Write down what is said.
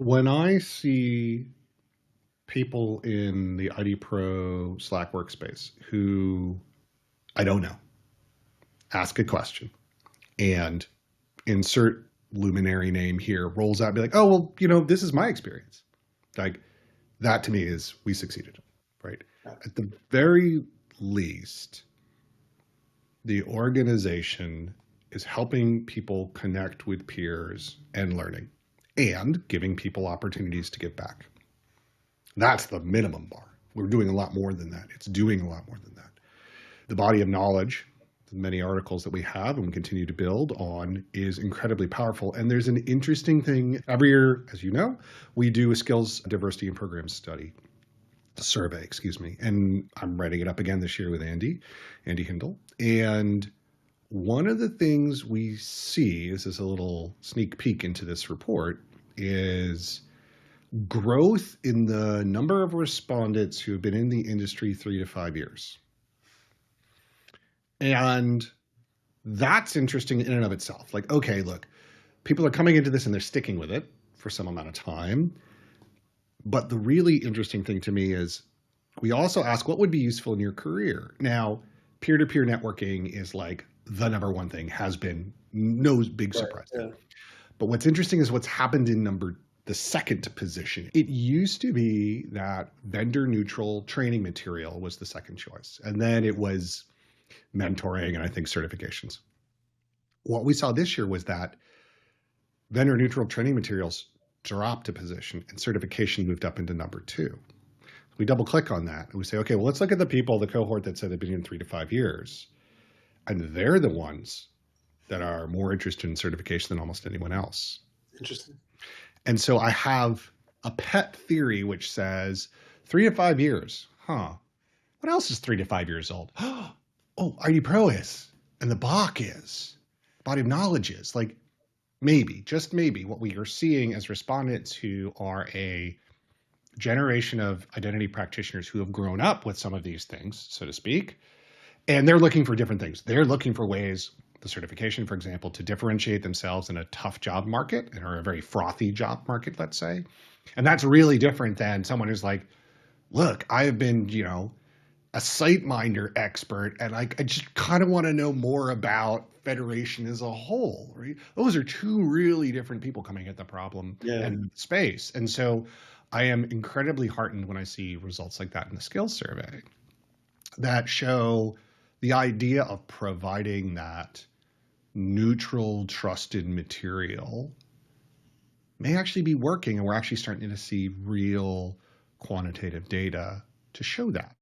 When I see people in the IDPro Slack workspace who I don't know ask a question and insert luminary name here rolls out and be like, oh, well, this is my experience. Like that to me is we succeeded, right? At the very least, the organization is helping people connect with peers and learning and giving people opportunities to give back. That's the minimum bar. We're doing a lot more than that. It's doing a lot more than that. The body of knowledge, the many articles that we have and we continue to build on is incredibly powerful. And there's an interesting thing every year, as you know, we do a skills diversity and programs survey, and I'm writing it up again this year with Andy Hindle. And one of the things we see, this is a little sneak peek into this report, is growth in the number of respondents who have been in the industry 3 to 5 years. And that's interesting in and of itself. Like, okay, look, people are coming into this and they're sticking with it for some amount of time. But the really interesting thing to me is we also ask what would be useful in your career. Now, peer-to-peer networking is like the number one thing, has been, no big surprise. Right, yeah. But what's interesting is what's happened in the second position. It used to be that vendor neutral training material was the second choice. And then it was mentoring and I think certifications. What we saw this year was that vendor neutral training materials dropped a position and certification moved up into number 2. We double click on that and we say, okay, well, let's look at the cohort that said they've been in 3 to 5 years. And they're the ones that are more interested in certification than almost anyone else. Interesting. And so I have a pet theory which says 3 to 5 years. What else is 3 to 5 years old? Oh, IDPro is, and the BOK is, body of knowledge is. Like maybe, just maybe, what we are seeing as respondents who are a generation of identity practitioners who have grown up with some of these things, so to speak, and they're looking for different things. They're looking for ways, the certification, for example, to differentiate themselves in a tough job market or a very frothy job market, let's say. And that's really different than someone who's like, look, I have been, a SiteMinder expert, and I just kind of want to know more about federation as a whole, right? Those are two really different people coming at the problem and space. And so I am incredibly heartened when I see results like that in the skills survey that show the idea of providing that neutral, trusted material may actually be working, and we're actually starting to see real quantitative data to show that.